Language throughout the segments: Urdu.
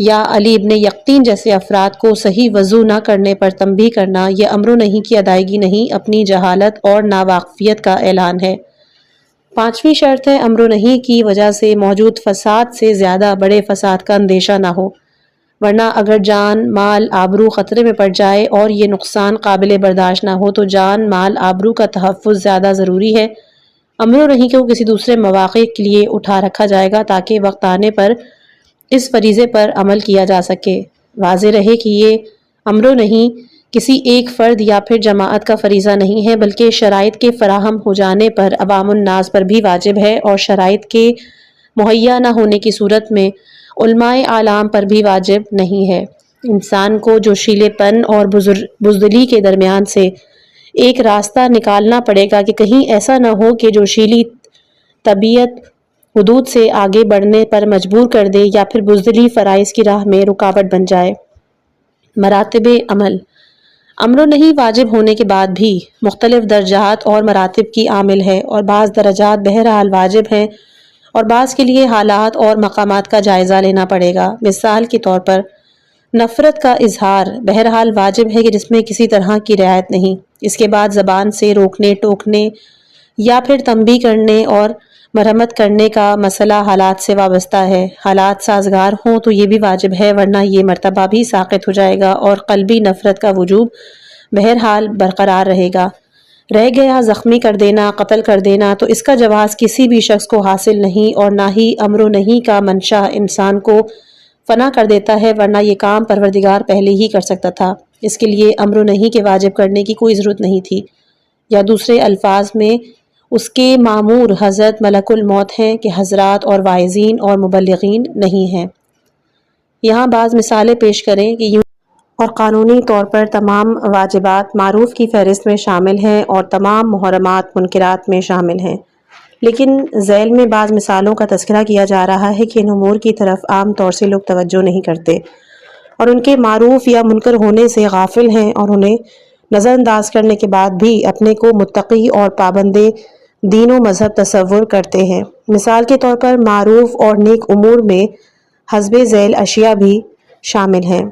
یا علی ابن یقطین جیسے افراد کو صحیح وضو نہ کرنے پر تنبیہ کرنا یہ امر نہیں کی ادائیگی نہیں، اپنی جہالت اور ناواقفیت کا اعلان ہے۔ پانچویں شرط ہے امر نہیں کی وجہ سے موجود فساد سے زیادہ بڑے فساد کا اندیشہ نہ ہو، ورنہ اگر جان مال آبرو خطرے میں پڑ جائے اور یہ نقصان قابل برداشت نہ ہو تو جان مال آبرو کا تحفظ زیادہ ضروری ہے۔ امر نہیں کو کسی دوسرے مواقع کے لیے اٹھا رکھا جائے گا تاکہ وقت آنے پر اس فریضے پر عمل کیا جا سکے۔ واضح رہے کہ یہ امر نہیں کسی ایک فرد یا پھر جماعت کا فریضہ نہیں ہے، بلکہ شرائط کے فراہم ہو جانے پر عوام الناس پر بھی واجب ہے، اور شرائط کے مہیا نہ ہونے کی صورت میں علماء اعلام پر بھی واجب نہیں ہے۔ انسان کو جوشیلے پن اور بزدلی کے درمیان سے ایک راستہ نکالنا پڑے گا کہ کہیں ایسا نہ ہو کہ جوشیلی طبیعت حدود سے آگے بڑھنے پر مجبور کر دے یا پھر بزدلی فرائض کی راہ میں رکاوٹ بن جائے۔ مراتب عمل۔ امر نہیں واجب ہونے کے بعد بھی مختلف درجات اور مراتب کی عامل ہے، اور بعض درجات بہرحال واجب ہیں اور بعض کے لیے حالات اور مقامات کا جائزہ لینا پڑے گا۔ مثال کے طور پر نفرت کا اظہار بہرحال واجب ہے کہ جس میں کسی طرح کی رعایت نہیں۔ اس کے بعد زبان سے روکنے ٹوکنے یا پھر تنبیہ کرنے اور مرمت کرنے کا مسئلہ حالات سے وابستہ ہے۔ حالات سازگار ہوں تو یہ بھی واجب ہے، ورنہ یہ مرتبہ بھی ساقط ہو جائے گا اور قلبی نفرت کا وجوب بہرحال برقرار رہے گا۔ رہ گیا زخمی کر دینا، قتل کر دینا، تو اس کا جواز کسی بھی شخص کو حاصل نہیں، اور نہ ہی امر نہیں کا منشا انسان کو فنا کر دیتا ہے، ورنہ یہ کام پروردگار پہلے ہی کر سکتا تھا، اس کے لیے امر نہیں کے واجب کرنے کی کوئی ضرورت نہیں تھی۔ یا دوسرے الفاظ میں اس کے مامور حضرت ملک الموت ہیں کہ حضرات اور واعظین اور مبلغین نہیں ہیں۔ یہاں بعض مثالیں پیش کریں کہ یوں اور قانونی طور پر تمام واجبات معروف کی فہرست میں شامل ہیں اور تمام محرمات منکرات میں شامل ہیں، لیکن ذیل میں بعض مثالوں کا تذکرہ کیا جا رہا ہے کہ ان امور کی طرف عام طور سے لوگ توجہ نہیں کرتے اور ان کے معروف یا منکر ہونے سے غافل ہیں، اور انہیں نظر انداز کرنے کے بعد بھی اپنے کو متقی اور پابند دین و مذہب تصور کرتے ہیں۔ مثال کے طور پر معروف اور نیک امور میں حسب ذیل اشیاء بھی شامل ہیں۔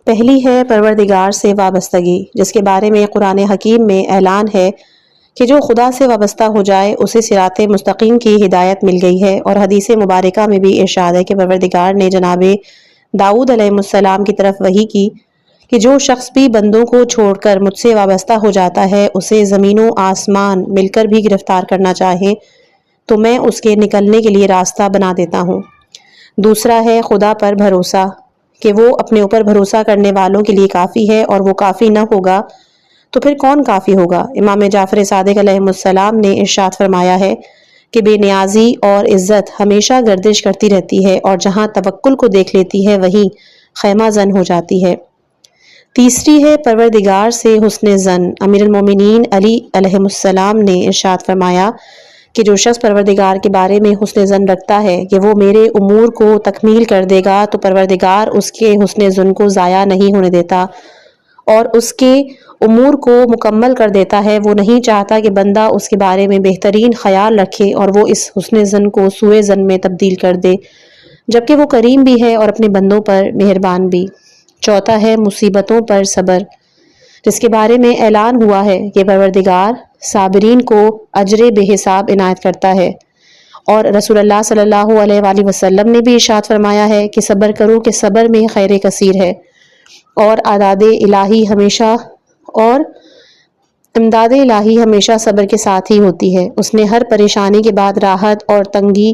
پہلی ہے پروردگار سے وابستگی، جس کے بارے میں قرآن حکیم میں اعلان ہے کہ جو خدا سے وابستہ ہو جائے اسے صراط مستقیم کی ہدایت مل گئی ہے، اور حدیث مبارکہ میں بھی ارشاد ہے کہ پروردگار نے جناب داؤد علیہ السلام کی طرف وحی کی کہ جو شخص بھی بندوں کو چھوڑ کر مجھ سے وابستہ ہو جاتا ہے، اسے زمین و آسمان مل کر بھی گرفتار کرنا چاہے تو میں اس کے نکلنے کے لیے راستہ بنا دیتا ہوں۔ دوسرا ہے خدا پر بھروسہ، کہ وہ اپنے اوپر بھروسہ کرنے والوں کے لیے کافی ہے، اور وہ کافی نہ ہوگا تو پھر کون کافی ہوگا؟ امام جعفر صادق علیہ السلام نے ارشاد فرمایا ہے کہ بے نیازی اور عزت ہمیشہ گردش کرتی رہتی ہے، اور جہاں توکل کو دیکھ لیتی ہے وہیں خیمہ زن ہو جاتی ہے۔ تیسری ہے پروردگار سے حسن ظن۔ امیر المومنین علی علیہ السلام نے ارشاد فرمایا کہ جو شخص پروردگار کے بارے میں حسن ظن رکھتا ہے کہ وہ میرے امور کو تکمیل کر دے گا تو پروردگار اس کے حسن ظن کو ضائع نہیں ہونے دیتا اور اس کے امور کو مکمل کر دیتا ہے۔ وہ نہیں چاہتا کہ بندہ اس کے بارے میں بہترین خیال رکھے اور وہ اس حسن ظن کو سوء ظن میں تبدیل کر دے، جبکہ وہ کریم بھی ہے اور اپنے بندوں پر مہربان بھی۔ چوتھا ہے مصیبتوں پر صبر، جس کے بارے میں اعلان ہوا ہے کہ پروردگار صابرین کو اجر بے حساب عنایت کرتا ہے، اور رسول اللہ صلی اللہ علیہ وآلہ وسلم نے بھی ارشاد فرمایا ہے کہ صبر کرو کہ صبر میں خیر کثیر ہے، اور امداد الہی ہمیشہ صبر کے ساتھ ہی ہوتی ہے۔ اس نے ہر پریشانی کے بعد راحت اور تنگی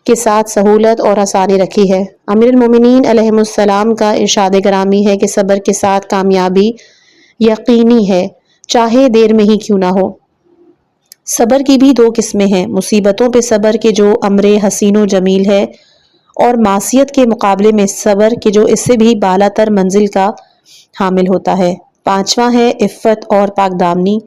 کے ساتھ سہولت اور آسانی رکھی ہے۔ امیر المومنین علیہ السلام کا ارشاد گرامی ہے کہ صبر کے ساتھ کامیابی یقینی ہے، چاہے دیر میں ہی کیوں نہ ہو۔ صبر کی بھی دو قسمیں ہیں، مصیبتوں پہ صبر کے جو امر حسین و جمیل ہے، اور معصیت کے مقابلے میں صبر کے جو اس سے بھی بالا تر منزل کا حامل ہوتا ہے۔ پانچواں ہے عفت اور پاک دامنی۔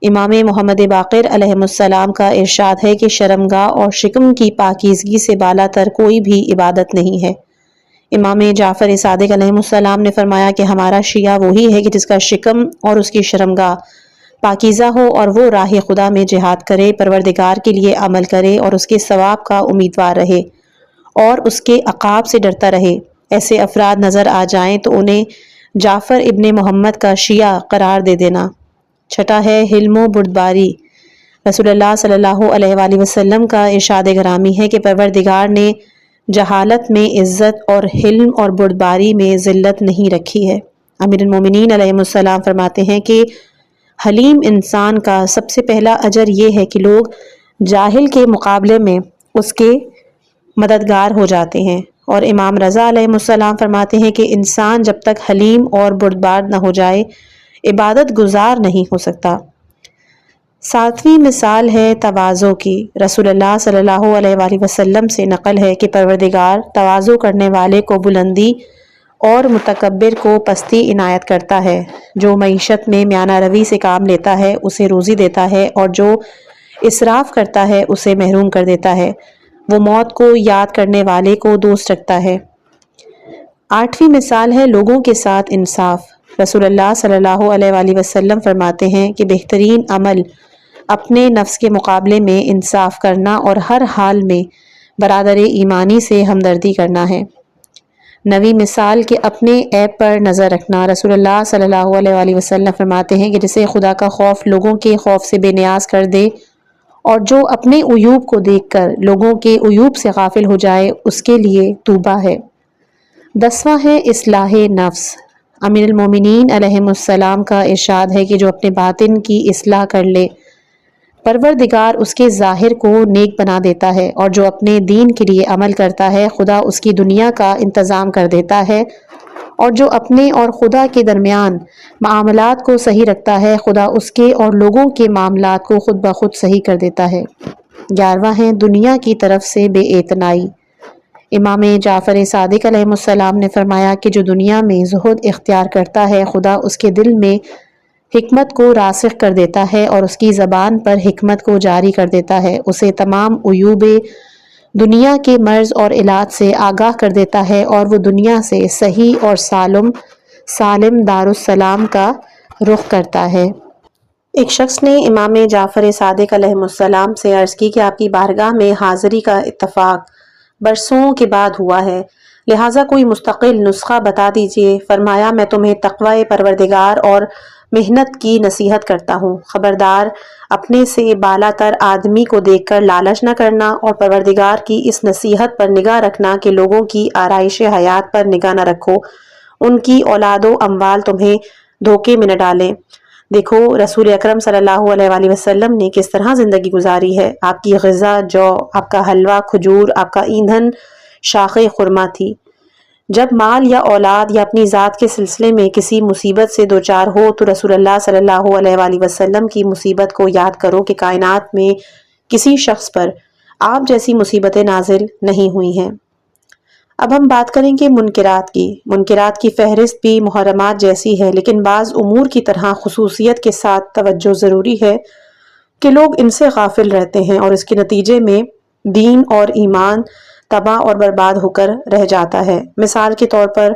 امام محمد باقر علیہ السلام کا ارشاد ہے کہ شرمگاہ اور شکم کی پاکیزگی سے بالا تر کوئی بھی عبادت نہیں ہے۔ امام جعفر صادق علیہ السلام نے فرمایا کہ ہمارا شیعہ وہی ہے کہ جس کا شکم اور اس کی شرمگاہ پاکیزہ ہو، اور وہ راہ خدا میں جہاد کرے، پروردگار کے لیے عمل کرے اور اس کے ثواب کا امیدوار رہے اور اس کے عقاب سے ڈرتا رہے۔ ایسے افراد نظر آ جائیں تو انہیں جعفر ابن محمد کا شیعہ قرار دے دینا۔ چھٹا ہے حلم و بردباری۔ رسول اللہ صلی اللہ علیہ وآلہ وسلم کا ارشاد گرامی ہے کہ پروردگار نے جہالت میں عزت اور حلم اور بردباری میں ذلت نہیں رکھی ہے۔ امیر المومنین علیہ السلام فرماتے ہیں کہ حلیم انسان کا سب سے پہلا اجر یہ ہے کہ لوگ جاہل کے مقابلے میں اس کے مددگار ہو جاتے ہیں، اور امام رضا علیہ السلام فرماتے ہیں کہ انسان جب تک حلیم اور بردبار نہ ہو جائے عبادت گزار نہیں ہو سکتا۔ ساتویں مثال ہے تواضع کی۔ رسول اللہ صلی اللہ علیہ وآلہ وسلم سے نقل ہے کہ پروردگار تواضع کرنے والے کو بلندی اور متکبر کو پستی عنایت کرتا ہے۔ جو معیشت میں میانہ روی سے کام لیتا ہے اسے روزی دیتا ہے، اور جو اسراف کرتا ہے اسے محروم کر دیتا ہے۔ وہ موت کو یاد کرنے والے کو دوست رکھتا ہے۔ آٹھویں مثال ہے لوگوں کے ساتھ انصاف۔ رسول اللہ صلی اللہ علیہ وآلہ وسلم فرماتے ہیں کہ بہترین عمل اپنے نفس کے مقابلے میں انصاف کرنا اور ہر حال میں برادر ایمانی سے ہمدردی کرنا ہے۔ نویں مثال کہ اپنے عیب پر نظر رکھنا۔ رسول اللہ صلی اللہ علیہ وآلہ وسلم فرماتے ہیں کہ جسے خدا کا خوف لوگوں کے خوف سے بے نیاز کر دے، اور جو اپنے عیوب کو دیکھ کر لوگوں کے عیوب سے غافل ہو جائے، اس کے لیے توبہ ہے۔ 10واں ہے اصلاح نفس۔ امیر المومنین علیہ السلام کا ارشاد ہے کہ جو اپنے باطن کی اصلاح کر لے پروردگار اس کے ظاہر کو نیک بنا دیتا ہے، اور جو اپنے دین کے لیے عمل کرتا ہے خدا اس کی دنیا کا انتظام کر دیتا ہے، اور جو اپنے اور خدا کے درمیان معاملات کو صحیح رکھتا ہے خدا اس کے اور لوگوں کے معاملات کو خود بخود صحیح کر دیتا ہے۔ 11واں ہے دنیا کی طرف سے بے اعتنائی۔ امام جعفر صادق علیہ السلام نے فرمایا کہ جو دنیا میں زہد اختیار کرتا ہے خدا اس کے دل میں حکمت کو راسخ کر دیتا ہے، اور اس کی زبان پر حکمت کو جاری کر دیتا ہے، اسے تمام عیوب دنیا کے مرض اور علاج سے آگاہ کر دیتا ہے، اور وہ دنیا سے صحیح اور سالم دارالسلام کا رخ کرتا ہے۔ ایک شخص نے امام جعفر صادق علیہ السلام سے عرض کی کہ آپ کی بارگاہ میں حاضری کا اتفاق برسوں کے بعد ہوا ہے، لہٰذا کوئی مستقل نسخہ بتا دیجیے۔ فرمایا میں تمہیں تقوی پروردگار اور محنت کی نصیحت کرتا ہوں۔ خبردار اپنے سے بالا تر آدمی کو دیکھ کر لالچ نہ کرنا، اور پروردگار کی اس نصیحت پر نگاہ رکھنا کہ لوگوں کی آرائش حیات پر نگاہ نہ رکھو، ان کی اولاد و اموال تمہیں دھوکے میں نہ ڈالیں۔ دیکھو رسول اکرم صلی اللہ علیہ وآلہ وسلم نے کس طرح زندگی گزاری ہے۔ آپ کی غذا جو، آپ کا حلوہ کھجور، آپ کا ایندھن شاخ خرما تھی۔ جب مال یا اولاد یا اپنی ذات کے سلسلے میں کسی مصیبت سے دوچار ہو تو رسول اللہ صلی اللہ علیہ وآلہ وسلم کی مصیبت کو یاد کرو کہ کائنات میں کسی شخص پر آپ جیسی مصیبتیں نازل نہیں ہوئی ہیں۔ اب ہم بات کریں گے منکرات کی۔ منکرات کی فہرست بھی محرمات جیسی ہے، لیکن بعض امور کی طرح خصوصیت کے ساتھ توجہ ضروری ہے کہ لوگ ان سے غافل رہتے ہیں، اور اس کے نتیجے میں دین اور ایمان تباہ اور برباد ہو کر رہ جاتا ہے۔ مثال کے طور پر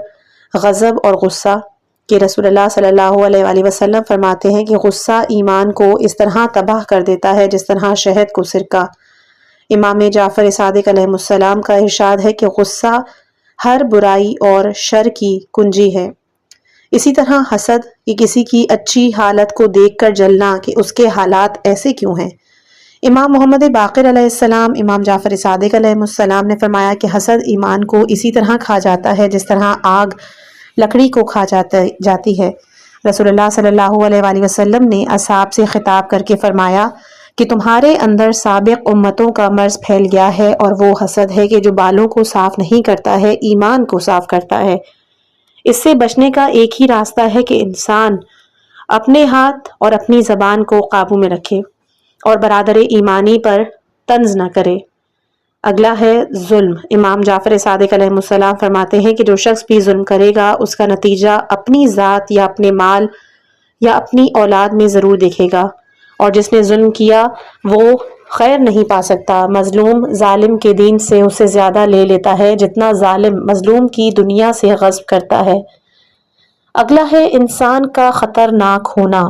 غضب اور غصہ کہ رسول اللہ صلی اللہ علیہ وآلہ وسلم فرماتے ہیں کہ غصہ ایمان کو اس طرح تباہ کر دیتا ہے جس طرح شہد کو سرکہ۔ امام جعفر صادق علیہ السلام کا ارشاد ہے کہ غصہ ہر برائی اور شر کی کنجی ہے۔ اسی طرح حسد کہ کسی کی اچھی حالت کو دیکھ کر جلنا کہ اس کے حالات ایسے کیوں ہیں۔ امام محمد باقر علیہ السلام، امام جعفر صادق علیہ السلام نے فرمایا کہ حسد ایمان کو اسی طرح کھا جاتا ہے جس طرح آگ لکڑی کو کھا جاتی ہے۔ رسول اللہ صلی اللہ علیہ وآلہ وسلم نے اصحاب سے خطاب کر کے فرمایا کہ تمہارے اندر سابق امتوں کا مرض پھیل گیا ہے، اور وہ حسد ہے کہ جو بالوں کو صاف نہیں کرتا ہے ایمان کو صاف کرتا ہے۔ اس سے بچنے کا ایک ہی راستہ ہے کہ انسان اپنے ہاتھ اور اپنی زبان کو قابو میں رکھے اور برادر ایمانی پر طنز نہ کرے۔ اگلا ہے ظلم۔ امام جعفر صادق علیہ السلام فرماتے ہیں کہ جو شخص بھی ظلم کرے گا اس کا نتیجہ اپنی ذات یا اپنے مال یا اپنی اولاد میں ضرور دیکھے گا، اور جس نے ظلم کیا وہ خیر نہیں پا سکتا۔ مظلوم ظالم کے دین سے اسے زیادہ لے لیتا ہے جتنا ظالم مظلوم کی دنیا سے غصب کرتا ہے۔ اگلا ہے انسان کا خطرناک ہونا۔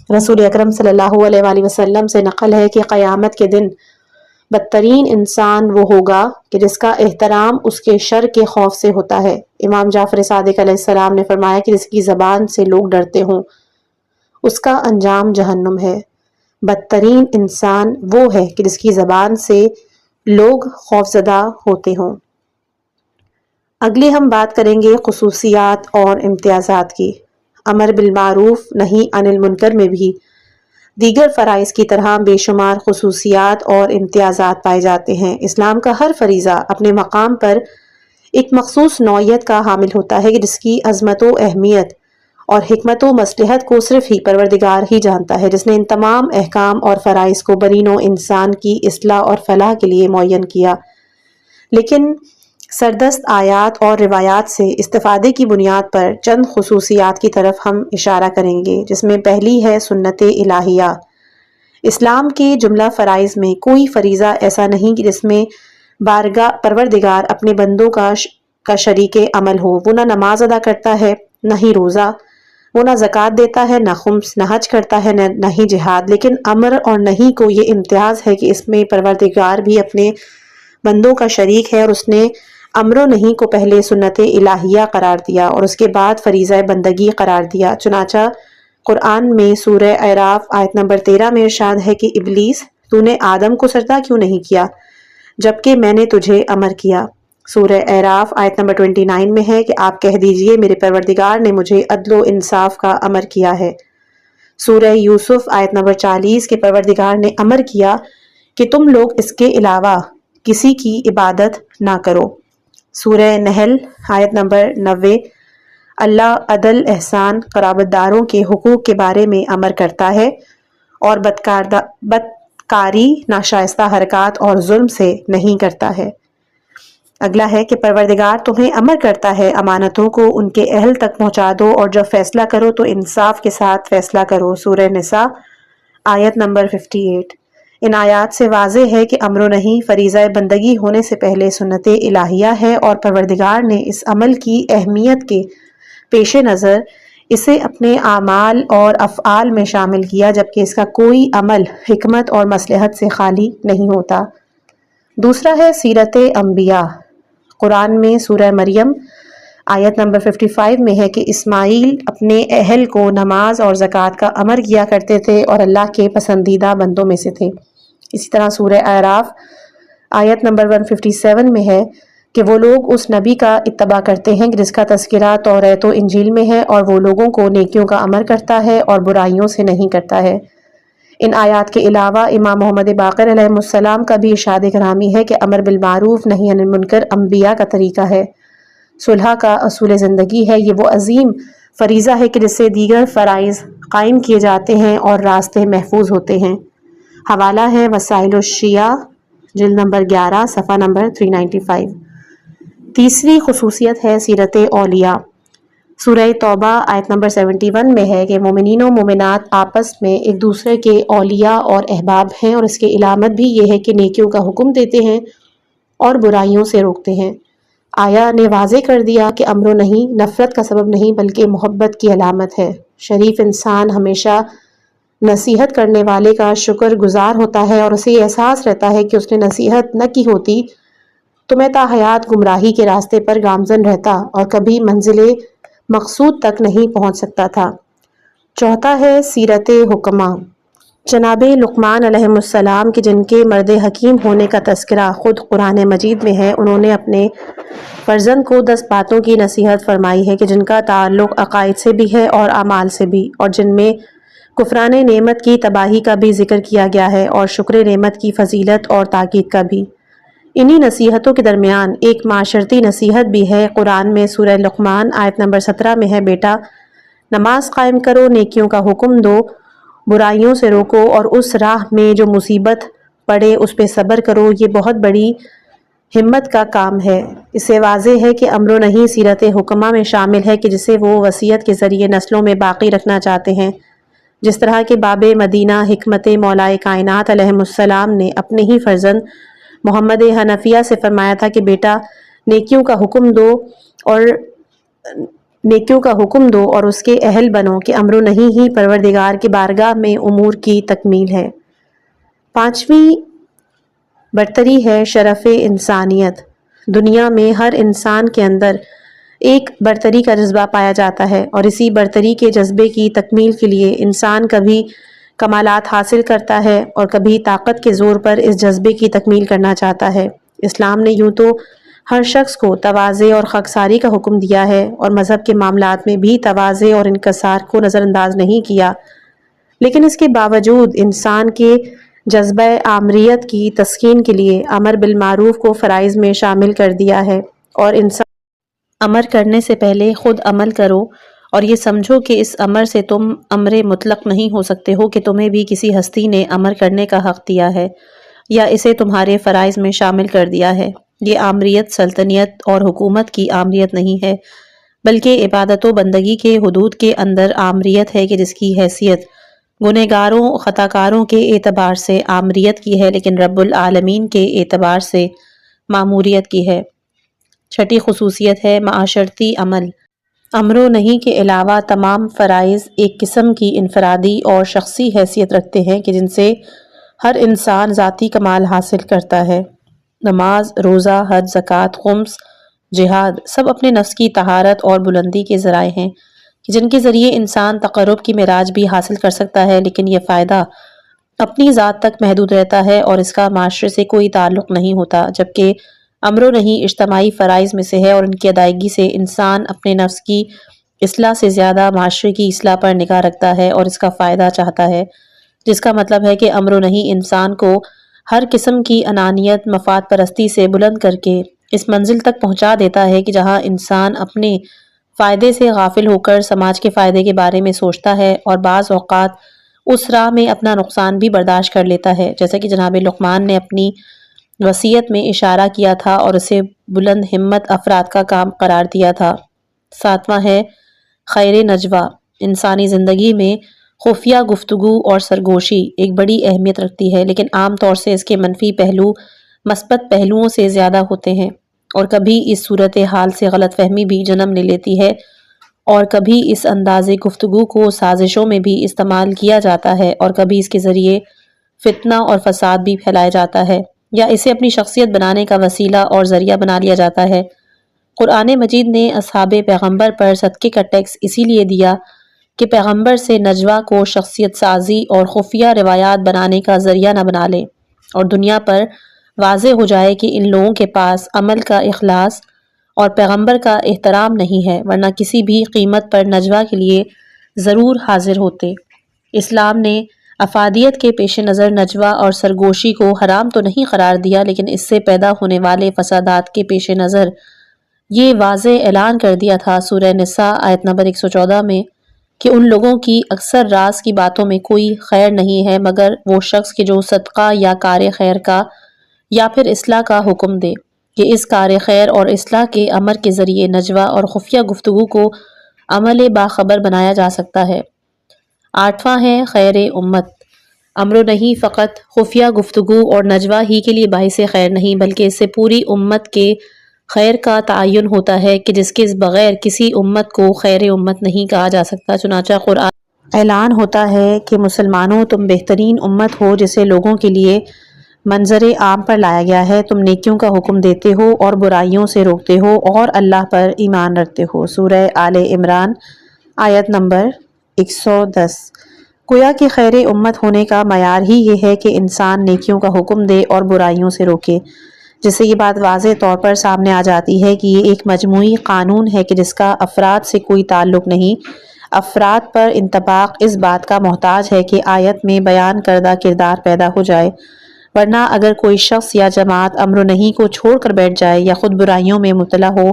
رسول اکرم صلی اللہ علیہ وآلہ وسلم سے نقل ہے کہ قیامت کے دن بدترین انسان وہ ہوگا کہ جس کا احترام اس کے شر کے خوف سے ہوتا ہے۔ امام جعفر صادق علیہ السلام نے فرمایا کہ جس کی زبان سے لوگ ڈرتے ہوں اس کا انجام جہنم ہے۔ بدترین انسان وہ ہے کہ جس کی زبان سے لوگ خوفزدہ ہوتے ہوں۔ اگلی ہم بات کریں گے خصوصیات اور امتیازات کی۔ امر بالمعروف نہی عن المنکر میں بھی دیگر فرائض کی طرح بے شمار خصوصیات اور امتیازات پائے جاتے ہیں۔ اسلام کا ہر فریضہ اپنے مقام پر ایک مخصوص نوعیت کا حامل ہوتا ہے جس کی عظمت و اہمیت اور حکمت و مصلحت کو صرف ہی پروردگار ہی جانتا ہے، جس نے ان تمام احکام اور فرائض کو بنی نوع انسان کی اصلاح اور فلاح کے لیے معین کیا۔ لیکن سردست آیات اور روایات سے استفادے کی بنیاد پر چند خصوصیات کی طرف ہم اشارہ کریں گے، جس میں پہلی ہے سنت الہیہ۔ اسلام کے جملہ فرائض میں کوئی فریضہ ایسا نہیں کہ جس میں بارگاہ پروردگار اپنے بندوں کا شریک عمل ہو۔ وہ نہ نماز ادا کرتا ہے، نہ ہی روزہ، وہ نہ زکوٰۃ دیتا ہے، نہ خمس، نہ حج کرتا ہے، نہ ہی جہاد، لیکن امر اور نہیں کو یہ امتیاز ہے کہ اس میں پروردگار بھی اپنے بندوں کا شریک ہے، اور اس نے امر و نہیں کو پہلے سنت الہیہ قرار دیا اور اس کے بعد فریضہ بندگی قرار دیا۔ چنانچہ قرآن میں سورہ اعراف آیت نمبر 13 میں ارشاد ہے کہ ابلیس، تو نے آدم کو سجدہ کیوں نہیں کیا جبکہ میں نے تجھے امر کیا۔ سورہ اعراف آیت نمبر 29 میں ہے کہ آپ کہہ دیجئے میرے پروردگار نے مجھے عدل و انصاف کا امر کیا ہے۔ سورہ یوسف آیت نمبر 40 کے پروردگار نے امر کیا کہ تم لوگ اس کے علاوہ کسی کی عبادت نہ کرو۔ سورہ نحل آیت نمبر 90 اللہ عدل، احسان، قرابت داروں کے حقوق کے بارے میں امر کرتا ہے اور بدکاری، ناشائستہ حرکات اور ظلم سے نہیں کرتا ہے۔ اگلا ہے کہ پروردگار تمہیں امر کرتا ہے امانتوں کو ان کے اہل تک پہنچا دو اور جب فیصلہ کرو تو انصاف کے ساتھ فیصلہ کرو۔ سورہ نساء آیت نمبر 58۔ ان آیات سے واضح ہے کہ امر و نہی فریضہ بندگی ہونے سے پہلے سنت الہیہ ہے، اور پروردگار نے اس عمل کی اہمیت کے پیش نظر اسے اپنے اعمال اور افعال میں شامل کیا، جبکہ اس کا کوئی عمل حکمت اور مصلحت سے خالی نہیں ہوتا۔ دوسرا ہے سیرت انبیاء۔ قرآن میں سورہ مریم آیت نمبر 55 میں ہے کہ اسماعیل اپنے اہل کو نماز اور زکوٰۃ کا امر کیا کرتے تھے اور اللہ کے پسندیدہ بندوں میں سے تھے۔ اسی طرح سورہ اعراف آیت نمبر 157 میں ہے کہ وہ لوگ اس نبی کا اتباع کرتے ہیں جس کا تذکرہ توریت و انجیل میں ہے، اور وہ لوگوں کو نیکیوں کا امر کرتا ہے اور برائیوں سے نہیں کرتا ہے۔ ان آیات کے علاوہ امام محمد باقر علیہ السلام کا بھی ارشاد گرامی ہے کہ امر بالمعروف نہی عن المنکر انبیاء کا طریقہ ہے، صلح کا اصول زندگی ہے۔ یہ وہ عظیم فریضہ ہے کہ جس سے دیگر فرائض قائم کیے جاتے ہیں اور راستے محفوظ ہوتے ہیں۔ حوالہ ہے وسائل الشیعہ جلد نمبر 11 صفحہ نمبر 395۔ تیسری خصوصیت ہے سیرت اولیاء۔ سورہ توبہ آیت نمبر 71 میں ہے کہ مومنین و مومنات آپس میں ایک دوسرے کے اولیاء اور احباب ہیں، اور اس کی علامت بھی یہ ہے کہ نیکیوں کا حکم دیتے ہیں اور برائیوں سے روکتے ہیں۔ آیا نے واضح کر دیا کہ امر و نہی نفرت کا سبب نہیں بلکہ محبت کی علامت ہے۔ شریف انسان ہمیشہ نصیحت کرنے والے کا شکر گزار ہوتا ہے اور اسے یہ احساس رہتا ہے کہ اس نے نصیحت نہ کی ہوتی تو میں تا حیات گمراہی کے راستے پر گامزن رہتا اور کبھی منزل مقصود تک نہیں پہنچ سکتا تھا۔ چوتھا ہے سیرت حکماء۔ جناب لقمان علیہ السلام کے جن کے مرد حکیم ہونے کا تذکرہ خود قرآن مجید میں ہے، انہوں نے اپنے فرزند کو 10 باتوں کی نصیحت فرمائی ہے کہ جن کا تعلق عقائد سے بھی ہے اور اعمال سے بھی، اور جن میں کفران نعمت کی تباہی کا بھی ذکر کیا گیا ہے اور شکر نعمت کی فضیلت اور تاکید کا بھی۔ انہی نصیحتوں کے درمیان ایک معاشرتی نصیحت بھی ہے۔ قرآن میں سورہ لقمان آیت نمبر 17 میں ہے، بیٹا نماز قائم کرو، نیکیوں کا حکم دو، برائیوں سے روکو، اور اس راہ میں جو مصیبت پڑے اس پہ صبر کرو، یہ بہت بڑی ہمت کا کام ہے۔ اس سے واضح ہے کہ امر و نہی سیرت حکماء میں شامل ہے کہ جسے وہ وصیت کے ذریعے نسلوں میں باقی رکھنا چاہتے ہیں، جس طرح کہ باب مدینہ حکمت مولائے کائنات علیہ السلام نے اپنے ہی فرزند محمد حنفیہ سے فرمایا تھا کہ بیٹا نیکیوں کا حکم دو اور اس کے اہل بنو کہ امر و نہی ہی پروردگار کی بارگاہ میں امور کی تکمیل ہے۔ پانچویں برتری ہے شرف انسانیت۔ دنیا میں ہر انسان کے اندر ایک برتری کا جذبہ پایا جاتا ہے، اور اسی برتری کے جذبے کی تکمیل کے لیے انسان کبھی کمالات حاصل کرتا ہے اور کبھی طاقت کے زور پر اس جذبے کی تکمیل کرنا چاہتا ہے۔ اسلام نے یوں تو ہر شخص کو تواضع اور خاکساری کا حکم دیا ہے، اور مذہب کے معاملات میں بھی تواضع اور انکسار کو نظر انداز نہیں کیا، لیکن اس کے باوجود انسان کے جذبہ آمریت کی تسکین کے لیے امر بالمعروف کو فرائض میں شامل کر دیا ہے، اور انسان امر کرنے سے پہلے خود عمل کرو، اور یہ سمجھو کہ اس امر سے تم امر مطلق نہیں ہو سکتے ہو کہ تمہیں بھی کسی ہستی نے امر کرنے کا حق دیا ہے یا اسے تمہارے فرائض میں شامل کر دیا ہے۔ یہ آمریت سلطنت اور حکومت کی آمریت نہیں ہے، بلکہ عبادت و بندگی کے حدود کے اندر آمریت ہے کہ جس کی حیثیت گنہگاروں خطاکاروں کے اعتبار سے آمریت کی ہے، لیکن رب العالمین کے اعتبار سے ماموریت کی ہے۔ چھٹی خصوصیت ہے معاشرتی عمل۔ امر و نہی کے علاوہ تمام فرائض ایک قسم کی انفرادی اور شخصی حیثیت رکھتے ہیں کہ جن سے ہر انسان ذاتی کمال حاصل کرتا ہے۔ نماز، روزہ، حج، زکوٰۃ، خمس، جہاد سب اپنے نفس کی طہارت اور بلندی کے ذرائع ہیں کہ جن کے ذریعے انسان تقرب کی معراج بھی حاصل کر سکتا ہے، لیکن یہ فائدہ اپنی ذات تک محدود رہتا ہے اور اس کا معاشرے سے کوئی تعلق نہیں ہوتا، جبکہ امر و نہی اجتماعی فرائض میں سے ہے، اور ان کی ادائیگی سے انسان اپنے نفس کی اصلاح سے زیادہ معاشرے کی اصلاح پر نگاہ رکھتا ہے اور اس کا فائدہ چاہتا ہے، جس کا مطلب ہے کہ امر و نہی انسان کو ہر قسم کی انانیت مفاد پرستی سے بلند کر کے اس منزل تک پہنچا دیتا ہے کہ جہاں انسان اپنے فائدے سے غافل ہو کر سماج کے فائدے کے بارے میں سوچتا ہے، اور بعض اوقات اس راہ میں اپنا نقصان بھی برداشت کر لیتا ہے، جیسا کہ جناب لقمان نے اپنی وصیت میں اشارہ کیا تھا اور اسے بلند ہمت افراد کا کام قرار دیا تھا۔ ساتواں ہے خیر نجوہ۔ انسانی زندگی میں خفیہ گفتگو اور سرگوشی ایک بڑی اہمیت رکھتی ہے، لیکن عام طور سے اس کے منفی پہلو مثبت پہلوؤں سے زیادہ ہوتے ہیں، اور کبھی اس صورتحال سے غلط فہمی بھی جنم لے لیتی ہے، اور کبھی اس انداز گفتگو کو سازشوں میں بھی استعمال کیا جاتا ہے، اور کبھی اس کے ذریعے فتنہ اور فساد بھی پھیلایا جاتا ہے، یا اسے اپنی شخصیت بنانے کا وسیلہ اور ذریعہ بنا لیا جاتا ہے۔ قرآن مجید نے اصحاب پیغمبر پر صدقے کا ٹیکس اسی لیے دیا کہ پیغمبر سے نجوہ کو شخصیت سازی اور خفیہ روایات بنانے کا ذریعہ نہ بنا لے، اور دنیا پر واضح ہو جائے کہ ان لوگوں کے پاس عمل کا اخلاص اور پیغمبر کا احترام نہیں ہے، ورنہ کسی بھی قیمت پر نجوہ کے لیے ضرور حاضر ہوتے۔ اسلام نے افادیت کے پیش نظر نجوہ اور سرگوشی کو حرام تو نہیں قرار دیا، لیکن اس سے پیدا ہونے والے فسادات کے پیش نظر یہ واضح اعلان کر دیا تھا سورہ نساء آیت نمبر 114 میں کہ ان لوگوں کی اکثر راز کی باتوں میں کوئی خیر نہیں ہے مگر وہ شخص کہ جو صدقہ یا کار خیر کا یا پھر اصلاح کا حکم دے، کہ اس کار خیر اور اصلاح کے امر کے ذریعے نجوہ اور خفیہ گفتگو کو عمل باخبر بنایا جا سکتا ہے۔ آٹھواں ہے خیر امت۔ امر و نہی فقط خفیہ گفتگو اور نجوہ ہی کے لیے باعث خیر نہیں، بلکہ اس سے پوری امت کے خیر کا تعین ہوتا ہے کہ جس کے بغیر کسی امت کو خیر امت نہیں کہا جا سکتا۔ چنانچہ قرآن اعلان ہوتا ہے کہ مسلمانوں تم بہترین امت ہو جسے لوگوں کے لیے منظر عام پر لایا گیا ہے، تم نیکیوں کا حکم دیتے ہو اور برائیوں سے روکتے ہو اور اللہ پر ایمان رکھتے ہو۔ سورہ آل عمران آیت نمبر 110۔ گویا کہ خیر امت ہونے کا معیار ہی یہ ہے کہ انسان نیکیوں کا حکم دے اور برائیوں سے روکے، جس سے یہ بات واضح طور پر سامنے آ جاتی ہے کہ یہ ایک مجموعی قانون ہے کہ جس کا افراد سے کوئی تعلق نہیں۔ افراد پر انطباق اس بات کا محتاج ہے کہ آیت میں بیان کردہ کردار پیدا ہو جائے، ورنہ اگر کوئی شخص یا جماعت امر و نہی کو چھوڑ کر بیٹھ جائے یا خود برائیوں میں مبتلا ہو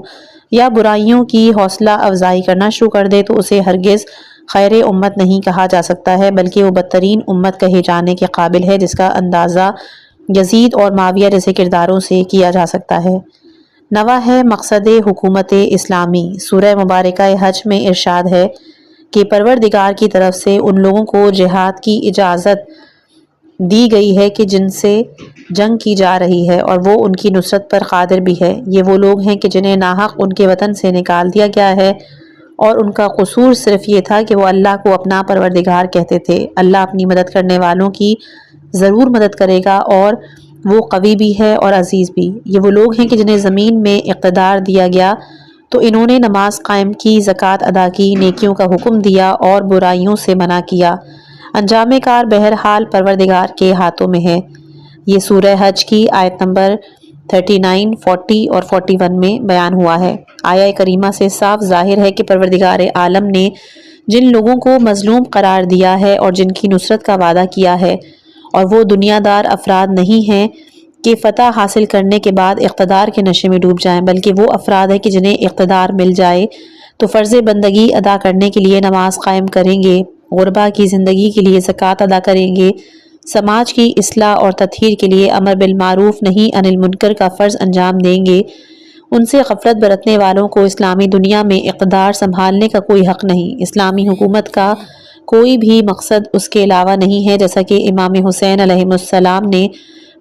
یا برائیوں کی حوصلہ افزائی کرنا شروع کر دے تو اسے ہرگز خیر امت نہیں کہا جا سکتا ہے، بلکہ وہ بدترین امت کہے جانے کے قابل ہے، جس کا اندازہ یزید اور معاویہ جیسے کرداروں سے کیا جا سکتا ہے۔ نواں ہے مقصد حکومت اسلامی۔ سورہ مبارکہ حج میں ارشاد ہے کہ پروردگار کی طرف سے ان لوگوں کو جہاد کی اجازت دی گئی ہے کہ جن سے جنگ کی جا رہی ہے اور وہ ان کی نصرت پر قادر بھی ہے۔ یہ وہ لوگ ہیں کہ جنہیں ناحق ان کے وطن سے نکال دیا گیا ہے اور ان کا قصور صرف یہ تھا کہ وہ اللہ کو اپنا پروردگار کہتے تھے۔ اللہ اپنی مدد کرنے والوں کی ضرور مدد کرے گا، اور وہ قوی بھی ہے اور عزیز بھی۔ یہ وہ لوگ ہیں کہ جنہیں زمین میں اقتدار دیا گیا تو انہوں نے نماز قائم کی، زکوٰۃ ادا کی، نیکیوں کا حکم دیا اور برائیوں سے منع کیا۔ انجام کار بہرحال پروردگار کے ہاتھوں میں ہے۔ یہ سورہ حج کی آیت نمبر 39، 40 اور 41 میں بیان ہوا ہے۔ آیہ کریمہ سے صاف ظاہر ہے کہ پروردگار عالم نے جن لوگوں کو مظلوم قرار دیا ہے اور جن کی نصرت کا وعدہ کیا ہے، اور وہ دنیا دار افراد نہیں ہیں کہ فتح حاصل کرنے کے بعد اقتدار کے نشے میں ڈوب جائیں، بلکہ وہ افراد ہیں کہ جنہیں اقتدار مل جائے تو فرض بندگی ادا کرنے کے لیے نماز قائم کریں گے، غربا کی زندگی کے لیے زکوٰۃ ادا کریں گے، سماج کی اصلاح اور تطہیر کے لیے امر بالمعروف نہی عن المنکر کا فرض انجام دیں گے۔ ان سے غفلت برتنے والوں کو اسلامی دنیا میں اقتدار سنبھالنے کا کوئی حق نہیں۔ اسلامی حکومت کا کوئی بھی مقصد اس کے علاوہ نہیں ہے، جیسا کہ امام حسین علیہ السلام نے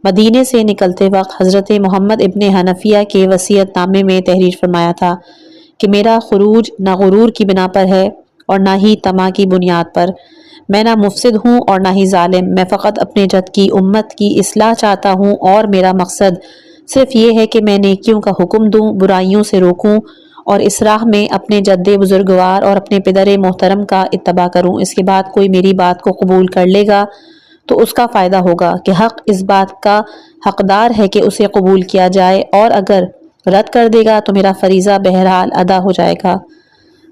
مدینے سے نکلتے وقت حضرت محمد ابن حنفیہ کے وصیت نامے میں تحریر فرمایا تھا کہ میرا خروج نہ غرور کی بنا پر ہے اور نہ ہی طمع کی بنیاد پر، میں نہ مفسد ہوں اور نہ ہی ظالم، میں فقط اپنے جد کی امت کی اصلاح چاہتا ہوں اور میرا مقصد صرف یہ ہے کہ میں نیکیوں کا حکم دوں، برائیوں سے روکوں اور اس راہ میں اپنے جد بزرگوار اور اپنے پدر محترم کا اتباع کروں۔ اس کے بعد کوئی میری بات کو قبول کر لے گا تو اس کا فائدہ ہوگا کہ حق اس بات کا حقدار ہے کہ اسے قبول کیا جائے، اور اگر رد کر دے گا تو میرا فریضہ بہرحال ادا ہو جائے گا۔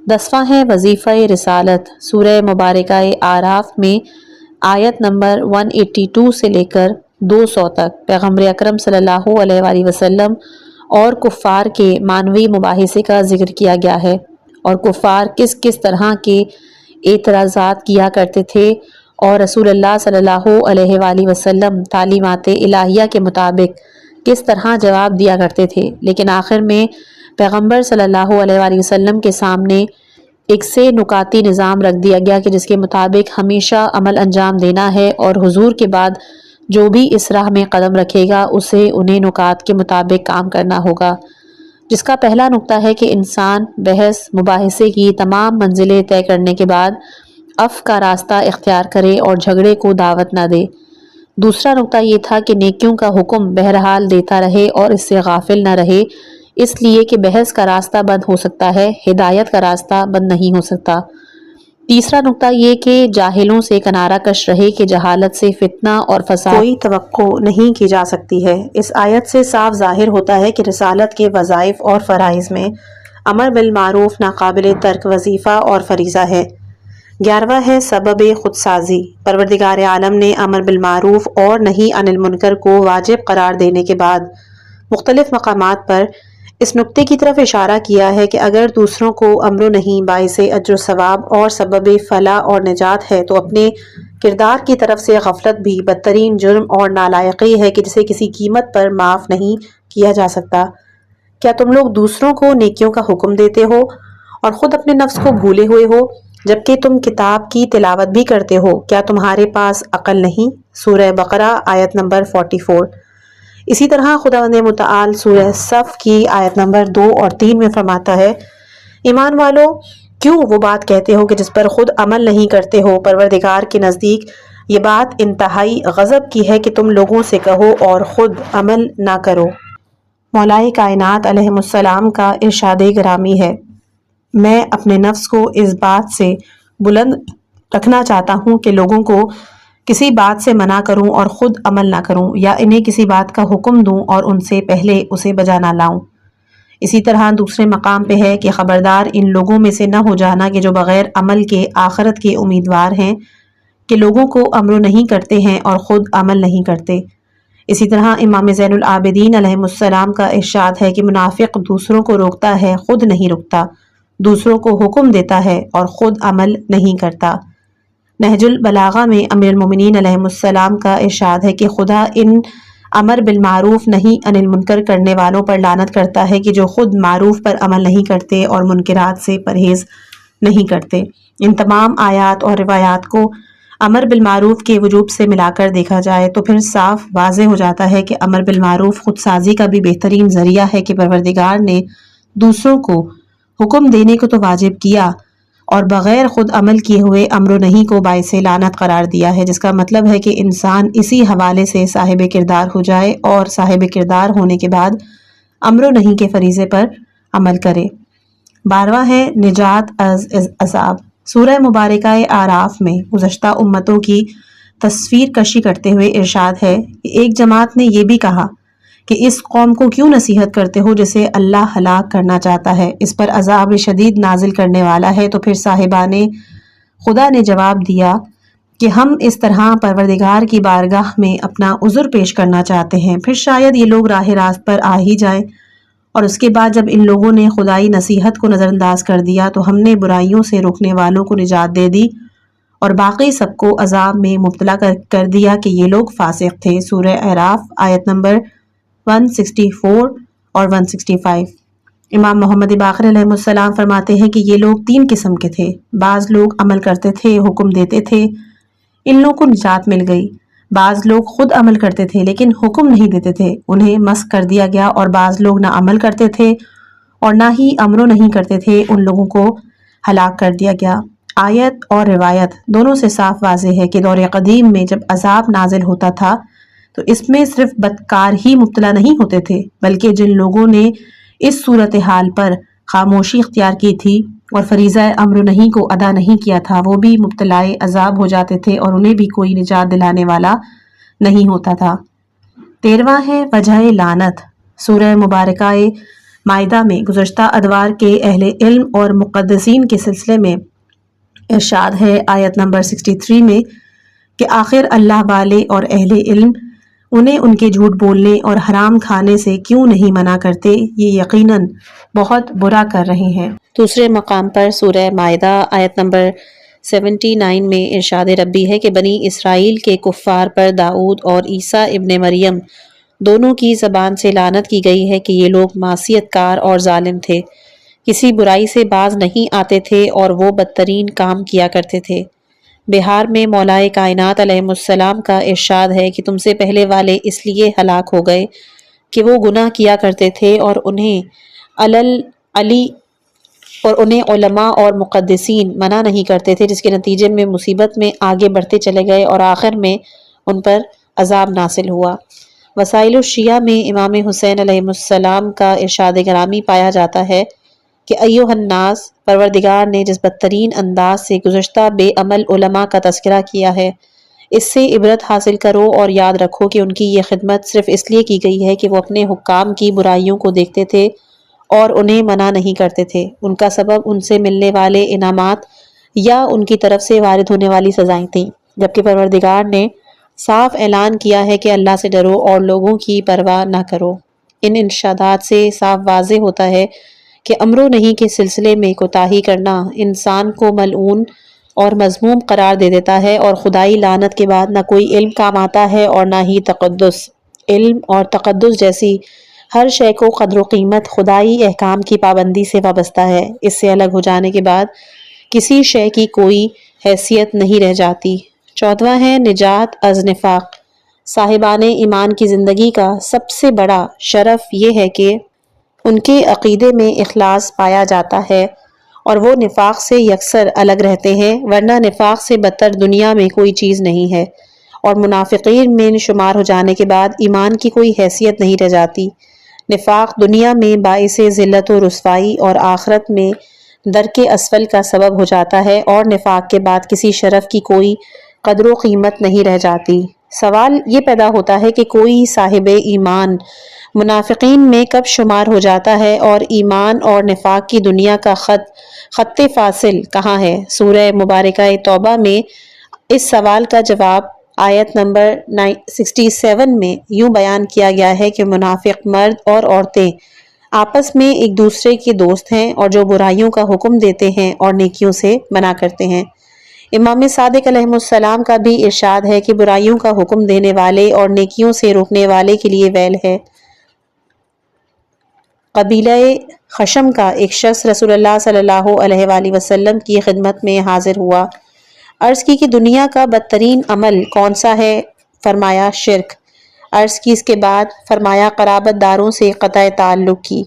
10واں ہے وظیفہ رسالت۔ سورہ مبارکہ اعراف میں آیت نمبر 182 سے لے کر 200 تک پیغمبر اکرم صلی اللہ علیہ وآلہ وسلم اور کفار کے معنوی مباحثے کا ذکر کیا گیا ہے، اور کفار کس کس طرح کے اعتراضات کیا کرتے تھے اور رسول اللہ صلی اللہ علیہ وآلہ وسلم تعلیمات الہیہ کے مطابق کس طرح جواب دیا کرتے تھے، لیکن آخر میں پیغمبر صلی اللہ علیہ وآلہ وسلم کے سامنے ایک سے نکاتی نظام رکھ دیا گیا کہ جس کے مطابق ہمیشہ عمل انجام دینا ہے، اور حضور کے بعد جو بھی اس راہ میں قدم رکھے گا اسے انہیں نکات کے مطابق کام کرنا ہوگا، جس کا پہلا نقطہ ہے کہ انسان بحث مباحثے کی تمام منزلیں طے کرنے کے بعد عفو کا راستہ اختیار کرے اور جھگڑے کو دعوت نہ دے۔ دوسرا نقطہ یہ تھا کہ نیکیوں کا حکم بہرحال دیتا رہے اور اس سے غافل نہ رہے، اس لیے کہ بحث کا راستہ بند ہو سکتا ہے، ہدایت کا راستہ بند نہیں ہو سکتا۔ تیسرا نقطہ یہ کہ جاہلوں سے کنارہ کش رہے کہ جہالت سے فتنہ اور فساد کوئی توقع نہیں کی جا سکتی ہے۔ اس آیت سے صاف ظاہر ہوتا ہے کہ رسالت کے وظائف اور فرائض میں امر بالمعروف ناقابل ترک وظیفہ اور فریضہ ہے۔ 11واں ہے سبب خودسازی۔ پروردگار عالم نے امر بالمعروف اور نہی عن المنکر کو واجب قرار دینے کے بعد مختلف مقامات پر اس نقطے کی طرف اشارہ کیا ہے کہ اگر دوسروں کو امر و نہی باعث اجر و ثواب اور سبب فلاح اور نجات ہے تو اپنے کردار کی طرف سے غفلت بھی بدترین جرم اور نالائقی ہے کہ جسے کسی قیمت پر معاف نہیں کیا جا سکتا۔ کیا تم لوگ دوسروں کو نیکیوں کا حکم دیتے ہو اور خود اپنے نفس کو بھولے ہوئے ہو، جبکہ تم کتاب کی تلاوت بھی کرتے ہو؟ کیا تمہارے پاس عقل نہیں؟ سورہ بقرہ آیت نمبر 44۔ اسی طرح خداوند متعال سورہ صف کی آیت نمبر 2 اور 3 میں فرماتا ہے، ایمان والو کیوں وہ بات کہتے ہو کہ جس پر خود عمل نہیں کرتے ہو؟ پروردگار کے نزدیک یہ بات انتہائی غضب کی ہے کہ تم لوگوں سے کہو اور خود عمل نہ کرو۔ مولائے کائنات علیہ السلام کا ارشاد گرامی ہے، میں اپنے نفس کو اس بات سے بلند رکھنا چاہتا ہوں کہ لوگوں کو کسی بات سے منع کروں اور خود عمل نہ کروں، یا انہیں کسی بات کا حکم دوں اور ان سے پہلے اسے بجا نہ لاؤں۔ اسی طرح دوسرے مقام پہ ہے کہ خبردار ان لوگوں میں سے نہ ہو جانا کہ جو بغیر عمل کے آخرت کے امیدوار ہیں، کہ لوگوں کو امر نہیں کرتے ہیں اور خود عمل نہیں کرتے۔ اسی طرح امام زین العابدین علیہ السلام کا ارشاد ہے کہ منافق دوسروں کو روکتا ہے، خود نہیں رکتا، دوسروں کو حکم دیتا ہے اور خود عمل نہیں کرتا۔ نہج البلاغہ میں امیر المومنین علیہ السلام کا ارشاد ہے کہ خدا ان امر بالمعروف نہی عن المنکر کرنے والوں پر لعنت کرتا ہے کہ جو خود معروف پر عمل نہیں کرتے اور منکرات سے پرہیز نہیں کرتے۔ ان تمام آیات اور روایات کو امر بالمعروف کے وجوب سے ملا کر دیکھا جائے تو پھر صاف واضح ہو جاتا ہے کہ امر بالمعروف خود سازی کا بھی بہترین ذریعہ ہے کہ پروردگار نے دوسروں کو حکم دینے کو تو واجب کیا اور بغیر خود عمل کیے ہوئے امر و نہیں کو باعث لعنت قرار دیا ہے، جس کا مطلب ہے کہ انسان اسی حوالے سے صاحب کردار ہو جائے اور صاحب کردار ہونے کے بعد امر و نہیں کے فریضے پر عمل کرے۔ 12واں ہے نجات از عذاب۔ سورہ مبارکہ اعراف میں گزشتہ امتوں کی تصویر کشی کرتے ہوئے ارشاد ہے کہ ایک جماعت نے یہ بھی کہا کہ اس قوم کو کیوں نصیحت کرتے ہو جسے اللہ ہلاک کرنا چاہتا ہے، اس پر عذاب شدید نازل کرنے والا ہے۔ تو پھر صاحبان خدا نے جواب دیا کہ ہم اس طرح پروردگار کی بارگاہ میں اپنا عذر پیش کرنا چاہتے ہیں، پھر شاید یہ لوگ راہ راست پر آ ہی جائیں۔ اور اس کے بعد جب ان لوگوں نے خدائی نصیحت کو نظر انداز کر دیا تو ہم نے برائیوں سے روکنے والوں کو نجات دے دی اور باقی سب کو عذاب میں مبتلا کر دیا کہ یہ لوگ فاسق تھے۔ سورہ اعراف آیت نمبر 164 اور 165۔ امام محمد باقر علیہ السلام فرماتے ہیں کہ یہ لوگ 3 قسم کے تھے۔ بعض لوگ عمل کرتے تھے، حکم دیتے تھے، ان لوگوں کو نجات مل گئی۔ بعض لوگ خود عمل کرتے تھے لیکن حکم نہیں دیتے تھے، انہیں مسخ کر دیا گیا۔ اور بعض لوگ نہ عمل کرتے تھے اور نہ ہی امر نہیں کرتے تھے، ان لوگوں کو ہلاک کر دیا گیا۔ آیت اور روایت دونوں سے صاف واضح ہے کہ دور قدیم میں جب عذاب نازل ہوتا تھا تو اس میں صرف بدکار ہی مبتلا نہیں ہوتے تھے، بلکہ جن لوگوں نے اس صورتحال پر خاموشی اختیار کی تھی اور فریضہ امر نہیں کو ادا نہیں کیا تھا، وہ بھی مبتلا عذاب ہو جاتے تھے اور انہیں بھی کوئی نجات دلانے والا نہیں ہوتا تھا۔ 13واں ہے وجہ لعنت۔ سورہ مبارکہ مائدہ میں گزشتہ ادوار کے اہل علم اور مقدسین کے سلسلے میں ارشاد ہے آیت نمبر 63 میں کہ آخر اللہ والے اور اہل علم انہیں ان کے جھوٹ بولنے اور حرام کھانے سے کیوں نہیں منع کرتے، یہ یقیناً بہت برا کر رہے ہیں۔ دوسرے مقام پر سورہ مائدہ آیت نمبر 79 میں ارشاد ربی ہے کہ بنی اسرائیل کے کفار پر داؤد اور عیسیٰ ابن مریم دونوں کی زبان سے لعنت کی گئی ہے کہ یہ لوگ معصیت کار اور ظالم تھے، کسی برائی سے باز نہیں آتے تھے اور وہ بدترین کام کیا کرتے تھے۔ بہار میں مولائے کائنات علیہ السلام کا ارشاد ہے کہ تم سے پہلے والے اس لیے ہلاک ہو گئے کہ وہ گناہ کیا کرتے تھے اور انہیں علماء اور مقدسین منع نہیں کرتے تھے، جس کے نتیجے میں مصیبت میں آگے بڑھتے چلے گئے اور آخر میں ان پر عذاب نازل ہوا۔ وسائل الشیعہ میں امام حسین علیہ السلام کا ارشاد گرامی پایا جاتا ہے کہ ایھا الناس، پروردگار نے جس بدترین انداز سے گزشتہ بے عمل علماء کا تذکرہ کیا ہے، اس سے عبرت حاصل کرو اور یاد رکھو کہ ان کی یہ خدمت صرف اس لیے کی گئی ہے کہ وہ اپنے حکام کی برائیوں کو دیکھتے تھے اور انہیں منع نہیں کرتے تھے۔ ان کا سبب ان سے ملنے والے انعامات یا ان کی طرف سے وارد ہونے والی سزائیں تھیں، جبکہ پروردگار نے صاف اعلان کیا ہے کہ اللہ سے ڈرو اور لوگوں کی پرواہ نہ کرو۔ ان ارشادات سے صاف واضح ہوتا ہے کہ امر و نہی کے سلسلے میں کوتاہی کرنا انسان کو ملعون اور مذموم قرار دے دیتا ہے، اور خدائی لعنت کے بعد نہ کوئی علم کام آتا ہے اور نہ ہی تقدس۔ علم اور تقدس جیسی ہر شے کو قدر و قیمت خدائی احکام کی پابندی سے وابستہ ہے، اس سے الگ ہو جانے کے بعد کسی شے کی کوئی حیثیت نہیں رہ جاتی۔ 14واں ہے نجات از نفاق۔ صاحبان ایمان کی زندگی کا سب سے بڑا شرف یہ ہے کہ ان کے عقیدے میں اخلاص پایا جاتا ہے اور وہ نفاق سے یکسر الگ رہتے ہیں، ورنہ نفاق سے بدتر دنیا میں کوئی چیز نہیں ہے، اور منافقین میں شمار ہو جانے کے بعد ایمان کی کوئی حیثیت نہیں رہ جاتی۔ نفاق دنیا میں باعث ذلت و رسوائی اور آخرت میں درک اسفل کا سبب ہو جاتا ہے، اور نفاق کے بعد کسی شرف کی کوئی قدر و قیمت نہیں رہ جاتی۔ سوال یہ پیدا ہوتا ہے کہ کوئی صاحب ایمان منافقین میں کب شمار ہو جاتا ہے اور ایمان اور نفاق کی دنیا کا خط فاصل کہاں ہے؟ سورہ مبارکہ توبہ میں اس سوال کا جواب آیت نمبر 67 میں یوں بیان کیا گیا ہے کہ منافق مرد اور عورتیں آپس میں ایک دوسرے کے دوست ہیں اور جو برائیوں کا حکم دیتے ہیں اور نیکیوں سے منع کرتے ہیں۔ امام صادق علیہ السلام کا بھی ارشاد ہے کہ برائیوں کا حکم دینے والے اور نیکیوں سے روکنے والے کے لیے ویل ہے۔ قبیلہ خشم کا ایک شخص رسول اللہ صلی اللہ علیہ وآلہ وسلم کی خدمت میں حاضر ہوا۔ عرض کی کہ دنیا کا بدترین عمل کون سا ہے؟ فرمایا شرک۔ عرض کی اس کے بعد؟ فرمایا قرابت داروں سے قطع تعلق کی۔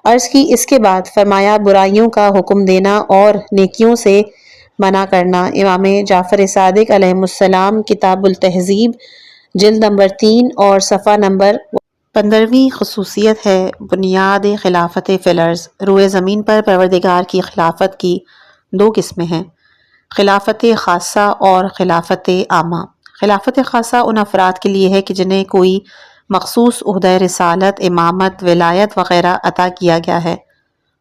عرض کی اس کے بعد فرمایا برائیوں کا حکم دینا اور نیکیوں سے منع کرنا۔ امام جعفر صادق علیہ السلام کتاب التہذیب جلد نمبر 3 اور صفحہ نمبر 15ویں خصوصیت ہے بنیاد خلافت فی الارض۔ روئے زمین پر پروردگار کی خلافت کی دو قسمیں ہیں، خلافت خاصہ اور خلافت عامہ۔ خلافت خاصہ ان افراد کے لیے ہے کہ جنہیں کوئی مخصوص عہدہ رسالت، امامت، ولایت وغیرہ عطا کیا گیا ہے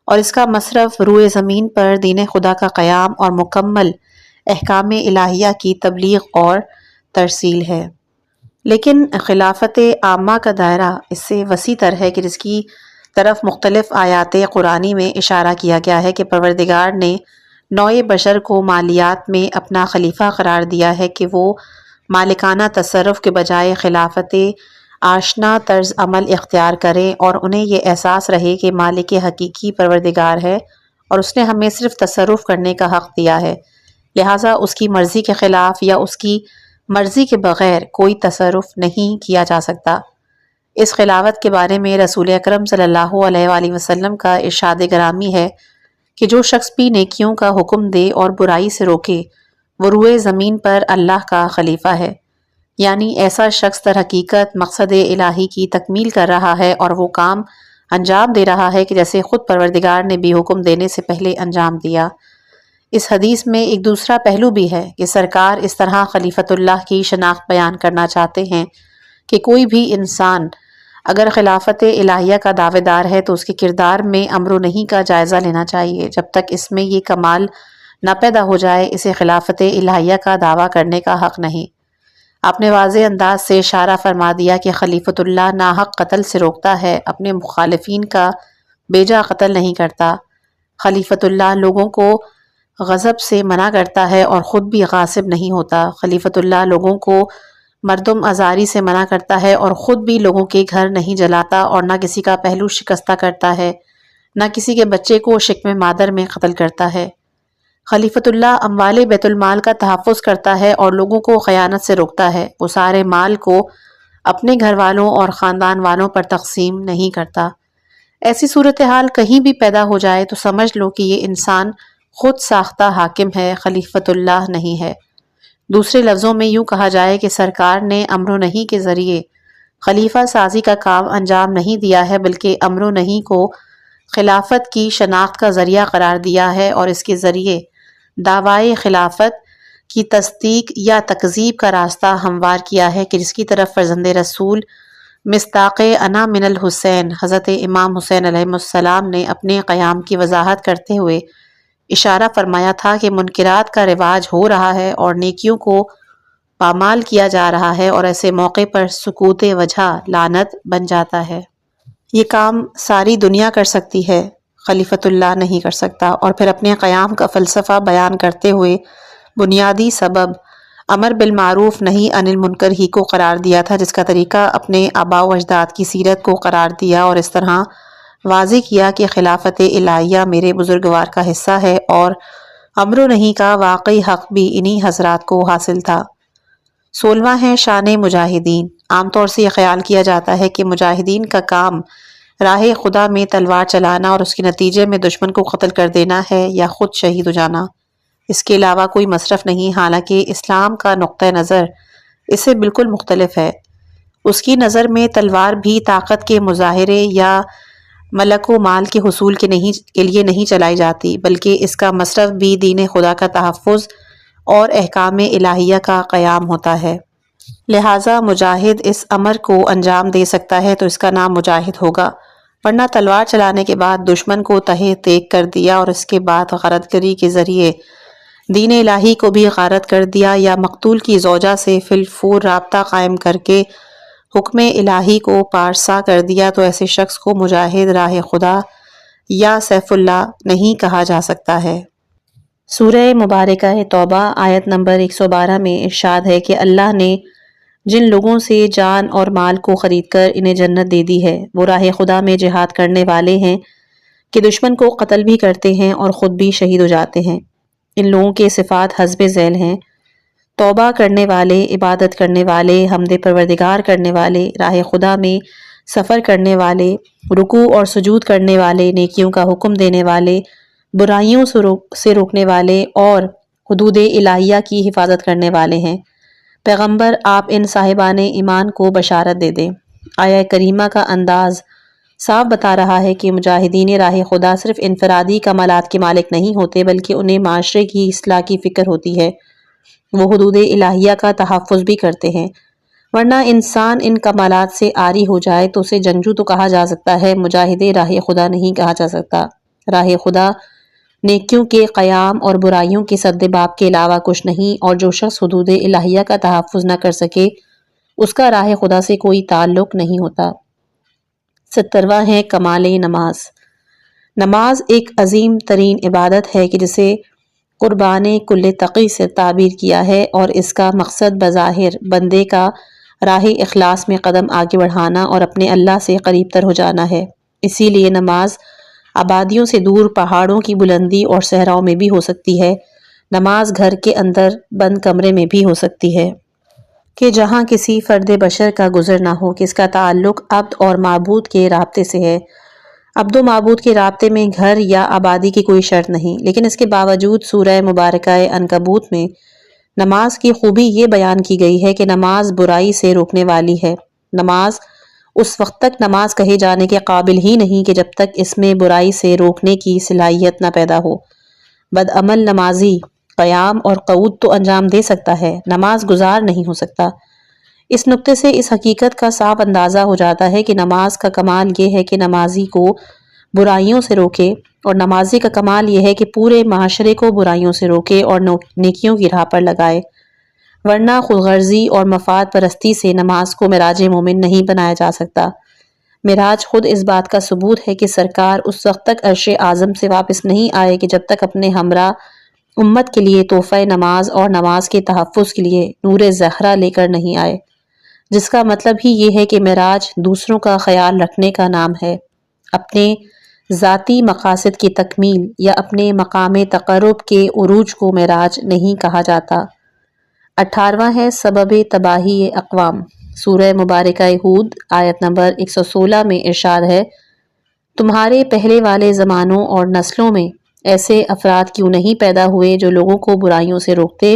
اور اس کا مصرف روئے زمین پر دین خدا کا قیام اور مکمل احکام الہیہ کی تبلیغ اور ترسیل ہے۔ لیکن خلافت عامہ کا دائرہ اس سے وسیع تر ہے کہ جس کی طرف مختلف آیات قرآنی میں اشارہ کیا گیا ہے کہ پروردگار نے نوع بشر کو مالیات میں اپنا خلیفہ قرار دیا ہے کہ وہ مالکانہ تصرف کے بجائے خلافت آشنا طرز عمل اختیار کریں اور انہیں یہ احساس رہے کہ مالک حقیقی پروردگار ہے اور اس نے ہمیں صرف تصرف کرنے کا حق دیا ہے، لہٰذا اس کی مرضی کے خلاف یا اس کی مرضی کے بغیر کوئی تصرف نہیں کیا جا سکتا۔ اس خلافت کے بارے میں رسول اکرم صلی اللہ علیہ وآلہ وسلم کا ارشاد گرامی ہے کہ جو شخص بھی نیکیوں کا حکم دے اور برائی سے روکے وہ روئے زمین پر اللہ کا خلیفہ ہے، یعنی ایسا شخص در حقیقت مقصد الہی کی تکمیل کر رہا ہے اور وہ کام انجام دے رہا ہے کہ جیسے خود پروردگار نے بھی حکم دینے سے پہلے انجام دیا۔ اس حدیث میں ایک دوسرا پہلو بھی ہے کہ سرکار اس طرح خلیفۃ اللہ کی شناخت بیان کرنا چاہتے ہیں کہ کوئی بھی انسان اگر خلافت الہیہ کا دعوے دار ہے تو اس کے کردار میں امر و نہی کا جائزہ لینا چاہیے۔ جب تک اس میں یہ کمال نہ پیدا ہو جائے اسے خلافت الہیہ کا دعویٰ کرنے کا حق نہیں۔ آپ نے واضح انداز سے اشارہ فرما دیا کہ خلیفۃ اللہ ناحق قتل سے روکتا ہے، اپنے مخالفین کا بیجا قتل نہیں کرتا۔ خلیفۃ اللہ لوگوں کو غضب سے منع کرتا ہے اور خود بھی غاصب نہیں ہوتا۔ خلیفۃ اللہ لوگوں کو مردم ازاری سے منع کرتا ہے اور خود بھی لوگوں کے گھر نہیں جلاتا اور نہ کسی کا پہلو شکستہ کرتا ہے، نہ کسی کے بچے کو شکم مادر میں قتل کرتا ہے۔ خلیفۃ اللہ اموال بیت المال کا تحفظ کرتا ہے اور لوگوں کو خیانت سے روکتا ہے۔ وہ سارے مال کو اپنے گھر والوں اور خاندان والوں پر تقسیم نہیں کرتا۔ ایسی صورتحال کہیں بھی پیدا ہو جائے تو سمجھ لو کہ یہ انسان خود ساختہ حاکم ہے، خلیفۃ اللہ نہیں ہے۔ دوسرے لفظوں میں یوں کہا جائے کہ سرکار نے امر و نہی کے ذریعے خلیفہ سازی کا کام انجام نہیں دیا ہے بلکہ امر و نہی کو خلافت کی شناخت کا ذریعہ قرار دیا ہے اور اس کے ذریعے دعوی خلافت کی تصدیق یا تکذیب کا راستہ ہموار کیا ہے کہ جس کی طرف فرزند رسول مصداق انا من الحسین حضرت امام حسین علیہ السلام نے اپنے قیام کی وضاحت کرتے ہوئے اشارہ فرمایا تھا کہ منکرات کا رواج ہو رہا ہے اور نیکیوں کو پامال کیا جا رہا ہے اور ایسے موقع پر سکوت وجہ لعنت بن جاتا ہے۔ یہ کام ساری دنیا کر سکتی ہے، خلیفۃ اللہ نہیں کر سکتا۔ اور پھر اپنے قیام کا فلسفہ بیان کرتے ہوئے بنیادی سبب امر بالمعروف نہی عن المنکر ہی کو قرار دیا تھا، جس کا طریقہ اپنے آباء و اجداد کی سیرت کو قرار دیا اور اس طرح واضح کیا کہ خلافت الہیہ میرے بزرگوار کا حصہ ہے اور امر و نہی کا واقعی حق بھی انہی حضرات کو حاصل تھا۔ 16واں ہے شان مجاہدین۔ عام طور سے یہ خیال کیا جاتا ہے کہ مجاہدین کا کام راہ خدا میں تلوار چلانا اور اس کے نتیجے میں دشمن کو قتل کر دینا ہے یا خود شہید ہو جانا، اس کے علاوہ کوئی مصرف نہیں۔ حالانکہ اسلام کا نقطہ نظر اس سے بالکل مختلف ہے۔ اس کی نظر میں تلوار بھی طاقت کے مظاہرے یا ملک و مال کے حصول کے لیے نہیں چلائی جاتی، بلکہ اس کا مصرف بھی دین خدا کا تحفظ اور احکام الہیہ کا قیام ہوتا ہے۔ لہٰذا مجاہد اس امر کو انجام دے سکتا ہے تو اس کا نام مجاہد ہوگا، ورنہ تلوار چلانے کے بعد دشمن کو تہہ تیگ کر دیا اور اس کے بعد غارت گری کے ذریعے دین الہی کو بھی غارت کر دیا یا مقتول کی زوجہ سے فی الفور رابطہ قائم کر کے حکم الہی کو پارسا کر دیا تو ایسے شخص کو مجاہد راہ خدا یا سیف اللہ نہیں کہا جا سکتا ہے۔ سورہ مبارکہ توبہ آیت نمبر 112 میں ارشاد ہے کہ اللہ نے جن لوگوں سے جان اور مال کو خرید کر انہیں جنت دے دی ہے وہ راہ خدا میں جہاد کرنے والے ہیں کہ دشمن کو قتل بھی کرتے ہیں اور خود بھی شہید ہو جاتے ہیں۔ ان لوگوں کے صفات حسب ذیل ہیں: توبہ کرنے والے، عبادت کرنے والے، حمد پروردگار کرنے والے، راہ خدا میں سفر کرنے والے، رکوع اور سجود کرنے والے، نیکیوں کا حکم دینے والے، برائیوں سے روکنے والے اور حدود الہیہ کی حفاظت کرنے والے ہیں۔ پیغمبر آپ ان صاحبان ایمان کو بشارت دے دیں۔ آیہ کریمہ کا انداز صاف بتا رہا ہے کہ مجاہدین راہ خدا صرف انفرادی کمالات کے مالک نہیں ہوتے، بلکہ انہیں معاشرے کی اصلاح کی فکر ہوتی ہے۔ وہ حدود الہیہ کا تحفظ بھی کرتے ہیں، ورنہ انسان ان کمالات سے عاری ہو جائے تو اسے جنگجو تو کہا جا سکتا ہے، مجاہد راہ خدا نہیں کہا جا سکتا۔ راہ خدا نیکیوں کے قیام اور برائیوں کے سد باب کے علاوہ کچھ نہیں، اور جو شخص حدود الہیہ کا تحفظ نہ کر سکے اس کا راہ خدا سے کوئی تعلق نہیں ہوتا۔ 70واں ہے کمال نماز۔ نماز ایک عظیم ترین عبادت ہے کہ جسے قربان کل تقی سے تعبیر کیا ہے، اور اس کا مقصد بظاہر بندے کا راہ اخلاص میں قدم آگے بڑھانا اور اپنے اللہ سے قریب تر ہو جانا ہے۔ اسی لیے نماز آبادیوں سے دور پہاڑوں کی بلندی اور صحراؤں میں بھی ہو سکتی ہے، نماز گھر کے اندر بند کمرے میں بھی ہو سکتی ہے کہ جہاں کسی فرد بشر کا گزر نہ ہو، کہ اس کا تعلق عبد اور معبود کے رابطے سے ہے۔ عبد و معبود کے رابطے میں گھر یا آبادی کی کوئی شرط نہیں، لیکن اس کے باوجود سورہ مبارکہ عنکبوت میں نماز کی خوبی یہ بیان کی گئی ہے کہ نماز برائی سے روکنے والی ہے۔ نماز اس وقت تک نماز کہے جانے کے قابل ہی نہیں کہ جب تک اس میں برائی سے روکنے کی صلاحیت نہ پیدا ہو۔ بدعمل نمازی قیام اور قعود تو انجام دے سکتا ہے، نماز گزار نہیں ہو سکتا۔ اس نقطے سے اس حقیقت کا صاف اندازہ ہو جاتا ہے کہ نماز کا کمال یہ ہے کہ نمازی کو برائیوں سے روکے، اور نمازی کا کمال یہ ہے کہ پورے معاشرے کو برائیوں سے روکے اور نیکیوں کی راہ پر لگائے، ورنہ خود غرضی اور مفاد پرستی سے نماز کو معراج مومن نہیں بنایا جا سکتا۔ معراج خود اس بات کا ثبوت ہے کہ سرکار اس وقت تک عرش اعظم سے واپس نہیں آئے کہ جب تک اپنے ہمراہ امت کے لیے تحفہ نماز اور نماز کے تحفظ کے لیے نور زہرہ لے کر نہیں آئے، جس کا مطلب ہی یہ ہے کہ معراج دوسروں کا خیال رکھنے کا نام ہے، اپنے ذاتی مقاصد کی تکمیل یا اپنے مقام تقرب کے عروج کو معراج نہیں کہا جاتا۔ 18واں ہے سبب تباہی اقوام۔ سورہ مبارکہ ہود آیت نمبر 116 میں ارشاد ہے، تمہارے پہلے والے زمانوں اور نسلوں میں ایسے افراد کیوں نہیں پیدا ہوئے جو لوگوں کو برائیوں سے روکتے،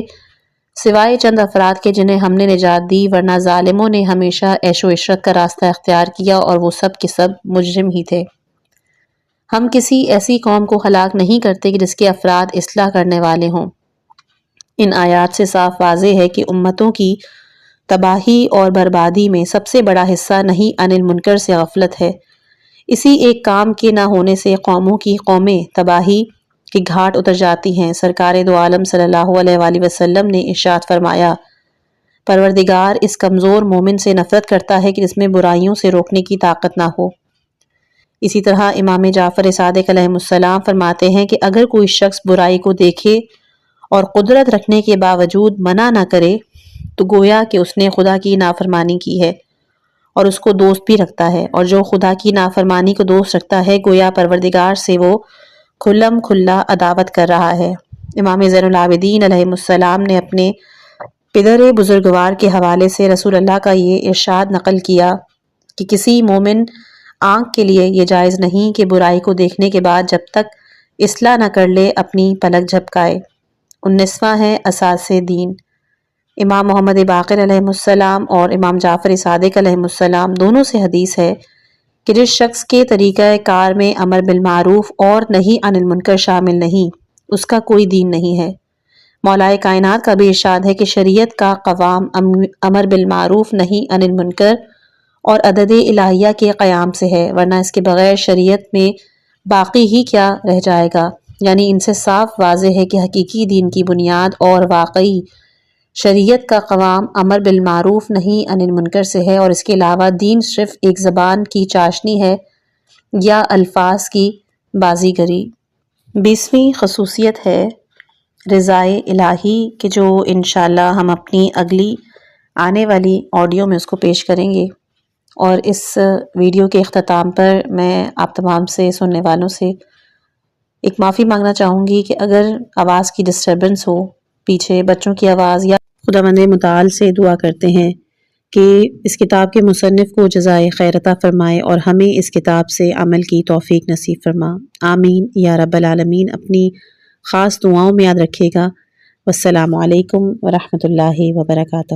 سوائے چند افراد کے جنہیں ہم نے نجات دی، ورنہ ظالموں نے ہمیشہ عیش و عشرت کا راستہ اختیار کیا اور وہ سب کے سب مجرم ہی تھے۔ ہم کسی ایسی قوم کو ہلاک نہیں کرتے کہ جس کے افراد اصلاح کرنے والے ہوں۔ ان آیات سے صاف واضح ہے کہ امتوں کی تباہی اور بربادی میں سب سے بڑا حصہ نہیں عن المنکر سے غفلت ہے۔ اسی ایک کام کے نہ ہونے سے قوموں کی قومیں تباہی کی گھاٹ اتر جاتی ہیں۔ سرکار دو عالم صلی اللہ علیہ وآلہ وسلم نے ارشاد فرمایا، پروردگار اس کمزور مومن سے نفرت کرتا ہے کہ جس میں برائیوں سے روکنے کی طاقت نہ ہو۔ اسی طرح امام جعفر صادق علیہ السلام فرماتے ہیں کہ اگر کوئی شخص برائی کو دیکھے اور قدرت رکھنے کے باوجود منع نہ کرے تو گویا کہ اس نے خدا کی نافرمانی کی ہے اور اس کو دوست بھی رکھتا ہے، اور جو خدا کی نافرمانی کو دوست رکھتا ہے گویا پروردگار سے وہ کھلم کھلا عداوت کر رہا ہے۔ امام زین العابدین علیہ السلام نے اپنے پدر بزرگوار کے حوالے سے رسول اللہ کا یہ ارشاد نقل کیا کہ کسی مومن آنکھ کے لیے یہ جائز نہیں کہ برائی کو دیکھنے کے بعد جب تک اصلاح نہ کر لے اپنی پلک جھپکائے۔ 19واں ہے اساس دین۔ امام محمد باقر علیہ السلام اور امام جعفر صادق علیہ السلام دونوں سے حدیث ہے کہ جس شخص کے طریقہ کار میں امر بالمعروف اور نہی عن المنکر شامل نہیں، اس کا کوئی دین نہیں ہے۔ مولا کائنات کا بھی ارشاد ہے کہ شریعت کا قوام امر بالمعروف نہی عن المنکر اور عدد الہیہ کے قیام سے ہے، ورنہ اس کے بغیر شریعت میں باقی ہی کیا رہ جائے گا۔ یعنی ان سے صاف واضح ہے کہ حقیقی دین کی بنیاد اور واقعی شریعت کا قوام امر بالمعروف نہی عن المنکر سے ہے، اور اس کے علاوہ دین صرف ایک زبان کی چاشنی ہے یا الفاظ کی بازیگری۔ 20ویں خصوصیت ہے رضائے الہی، کہ جو انشاءاللہ ہم اپنی اگلی آنے والی آڈیو میں اس کو پیش کریں گے۔ اور اس ویڈیو کے اختتام پر میں آپ تمام سے سننے والوں سے ایک معافی مانگنا چاہوں گی کہ اگر آواز کی ڈسٹربنس ہو، پیچھے بچوں کی آواز، یا خداوند متعال سے دعا کرتے ہیں کہ اس کتاب کے مصنف کو جزائے خیر عطا فرمائے اور ہمیں اس کتاب سے عمل کی توفیق نصیب فرما، آمین یا رب العالمین۔ اپنی خاص دعاؤں میں یاد رکھیے گا۔ والسلام علیکم ورحمۃ اللہ وبرکاتہ۔